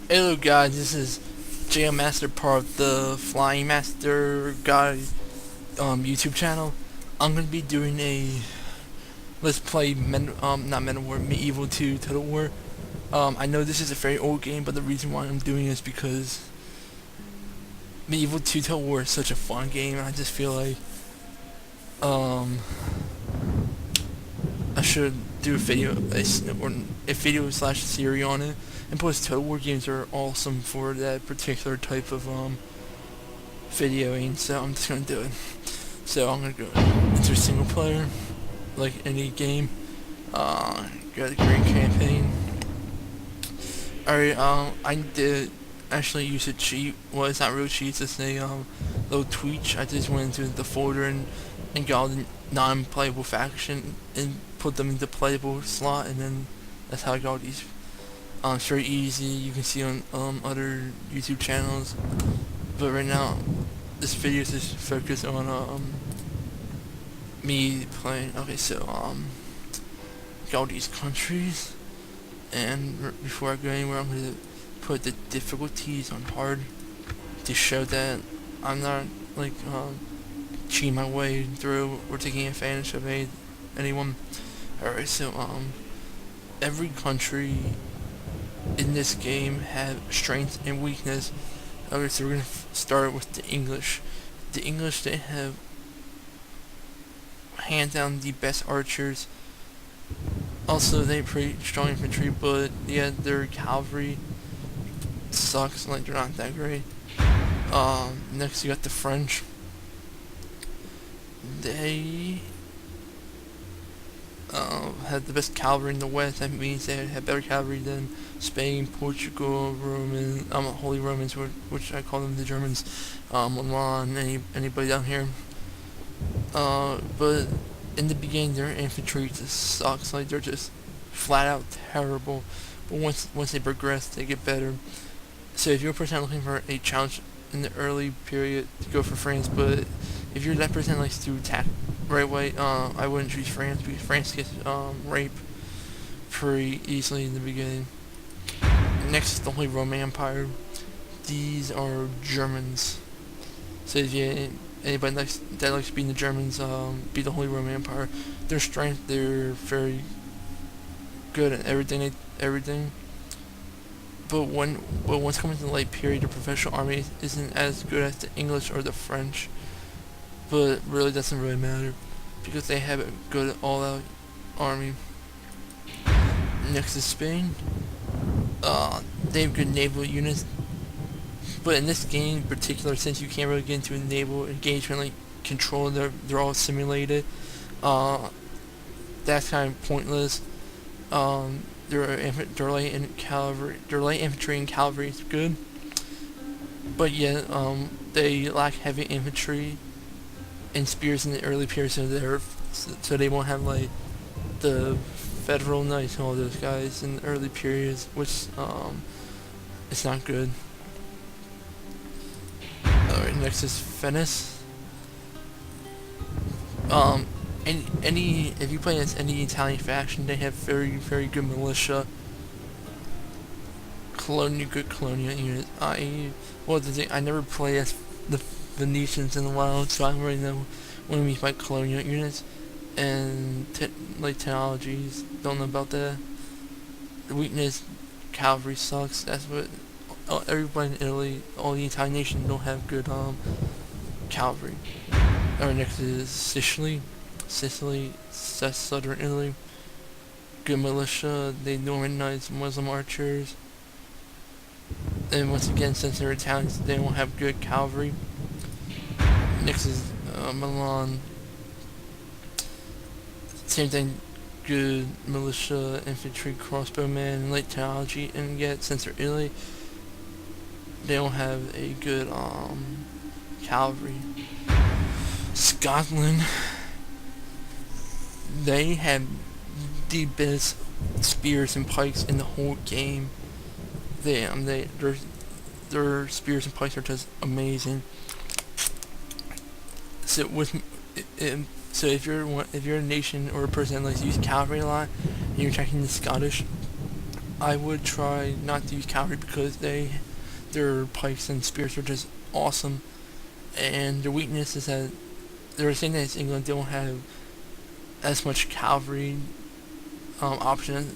Hello guys, this is JM Master, part of the Flying Master Guy YouTube channel. I'm gonna be doing a let's play not Men of War, Medieval 2 Total War. I know this is a very old game, but the reason why I'm doing it is because Medieval 2 Total War is such a fun game, and I just feel like um I should do a video slash series on it. And plus, Total War games are awesome for that particular type of videoing, so I'm just gonna do it. So I'm gonna go into single player, like any game. Go to Green Campaign. Alright, I did actually use a cheat. Well, it's not real cheat, it's just a little tweak. I just went into the folder and got all the non-playable faction and put them into playable slot, and then that's how I got all these. It's very easy. You can see on other YouTube channels, but right now this video is just focused on me playing. Okay, so got all these countries, and before I go anywhere, I'm gonna put the difficulties on hard to show that I'm not like cheating my way through or taking advantage of anyone. Alright, so every country in this game have strength and weakness. Okay, so we're gonna start with the English. The English, they have hands down the best archers. Also, they have pretty strong infantry, but yeah, their cavalry sucks. Like, they're not that great. Next you got the French. They had the best cavalry in the West. That means they had better cavalry than Spain, Portugal, Holy Romans, which I call them the Germans, Milan, anybody down here. But in the beginning, their infantry just sucks. Like, they're just flat out terrible. But once they progress, they get better. So if you're a person looking for a challenge in the early period, go for France. But if you're that person that likes to attack right away, I wouldn't choose France, because France gets raped pretty easily in the beginning. Next is the Holy Roman Empire. These are Germans. So if anybody that likes being the Germans, be the Holy Roman Empire. Their strength, they're very good at everything. But once coming to the late period, the professional army isn't as good as the English or the French. But really doesn't really matter, because they have a good all-out army. Next is Spain. They have good naval units, but in this game in particular, since you can't really get into a naval engagement like control, they're all simulated. That's kind of pointless. Their light infantry and cavalry is good, but yet they lack heavy infantry and spears in the early period, so they won't have like the federal knights and all those guys in the early periods, which it's not good. Alright, next is Venice. If you play as any Italian faction, they have very good militia. Good colonial units. I never play as the Venetians in the wild, so I don't really know what I mean by colonial units. And technologies, don't know about that. The weakness, cavalry sucks. That's what everybody in Italy, all the Italian nations don't have good cavalry. Our next is Sicily. That's southern Italy. Good militia. They Normanize Muslim archers. And once again, since they're Italians, they don't have good cavalry. Next is Milan. Same thing, good militia, infantry, crossbowmen, light technology, and yet since they're Italy, they don't have a good cavalry. Scotland, they have the best spears and pikes in the whole game. Their spears and pikes are just amazing. So if you're a nation or a person that likes to use cavalry a lot, and you're attacking the Scottish, I would try not to use cavalry because their pikes and spears are just awesome, and their weakness is that they're saying that it's England. They don't have as much cavalry option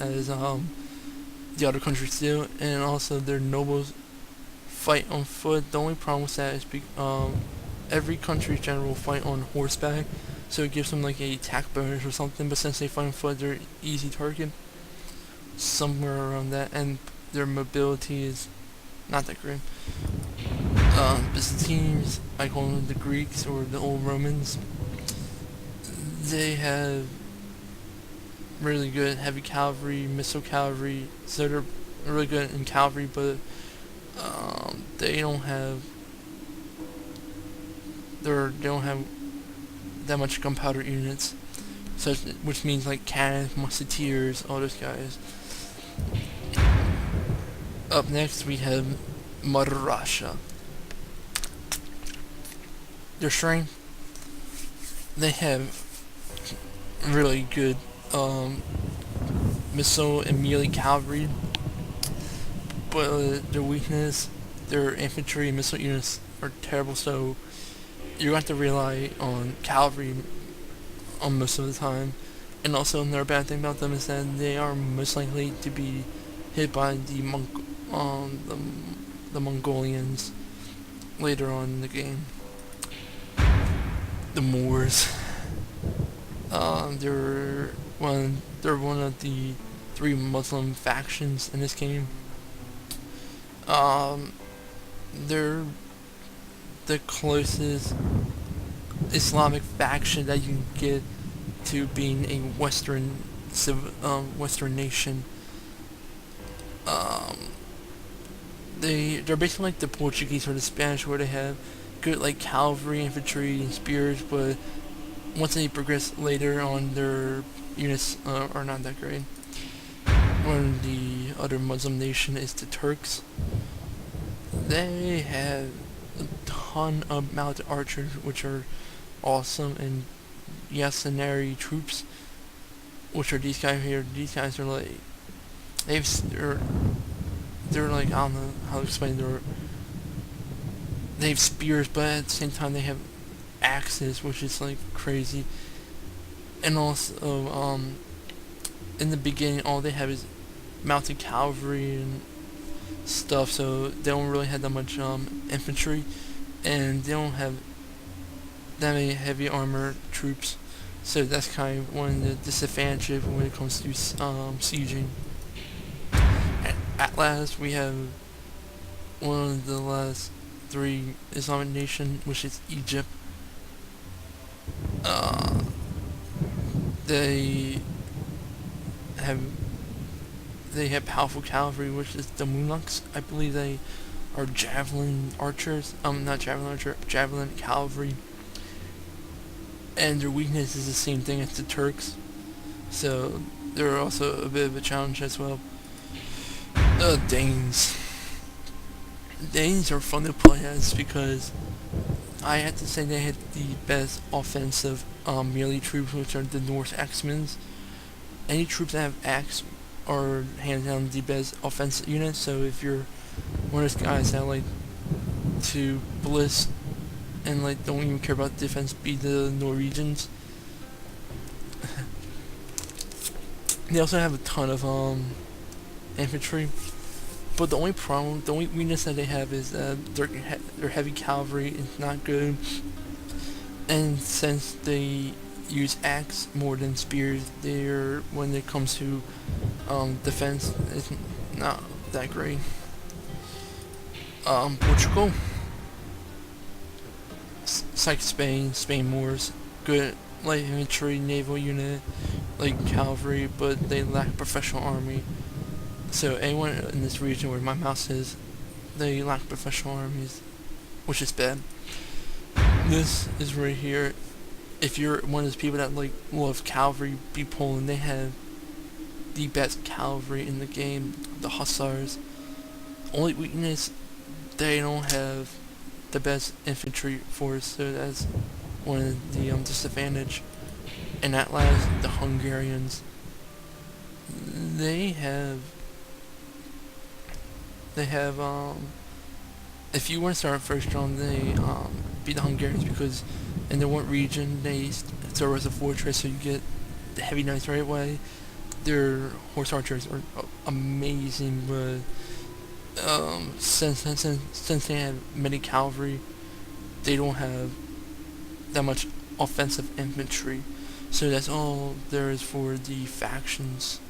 as the other countries do, and also their nobles fight on foot. The only problem with that is every country's general will fight on horseback, so it gives them like a attack bonus or something. But since they fight on foot, they're easy target, somewhere around that, and their mobility is not that great. Byzantines, I call them the Greeks or the old Romans. They have really good heavy cavalry, missile cavalry, so they're really good in cavalry, but they don't have that much gunpowder units, so which means like cannons, musketeers, all those guys. Up next we have Mother Russia. Their strength, they have really good missile and melee cavalry, but their weakness, their infantry and missile units are terrible, so you have to rely on cavalry on most of the time. And also another bad thing about them is that they are most likely to be hit by the Mongolians later on in the game. The Moors. They're one of the 3 Muslim factions in this game. They're the closest Islamic faction that you can get to being a Western nation. They're basically like the Portuguese or the Spanish, where they have good like cavalry, infantry, and spears, but once they progress later on, their units are not that great. One of the other Muslim nation is the Turks. They have a ton of mounted archers, which are awesome, and Yasunari troops, which are these guys here. These guys are like they're like, I don't know how to explain. They have spears, but at the same time they have axes, which is like crazy. And also in the beginning, all they have is mounted cavalry and stuff, so they don't really have that much infantry, and they don't have that many heavy armor troops, so that's kind of one of the disadvantages when it comes to sieging. At last, we have one of the last 3 Islamic nations, which is Egypt. They have powerful cavalry, which is the Munuks. I believe they are javelin archers. Not javelin archer, javelin cavalry. And their weakness is the same thing as the Turks, so they're also a bit of a challenge as well. The Danes. Danes are fun to play as because I have to say they had the best offensive melee troops, which are the Norse Axemen. Any troops that have axe are hands down the best offensive units, so if you're one of those guys that like to blitz and like don't even care about defense, be the Norwegians. They also have a ton of infantry, but the only weakness that they have is their heavy cavalry is not good, and since they use axe more than spears, when it comes to defense, it's not that great. Portugal. It's like Spain Moors, good light infantry, naval unit, like cavalry, but they lack professional army. So anyone in this region where my mouse is, they lack professional armies, which is bad. This is right here. If you're one of those people that like love cavalry, be Poland. They have the best cavalry in the game, the Hussars. Only weakness, they don't have the best infantry force, so that's one of the disadvantage. And at last, the Hungarians. They have they have if you want to start first strong, they beat the Hungarians because in the one region they throw as a fortress, so you get the heavy knights right away. Their horse archers are amazing, but since they have many cavalry, they don't have that much offensive infantry. So that's all there is for the factions.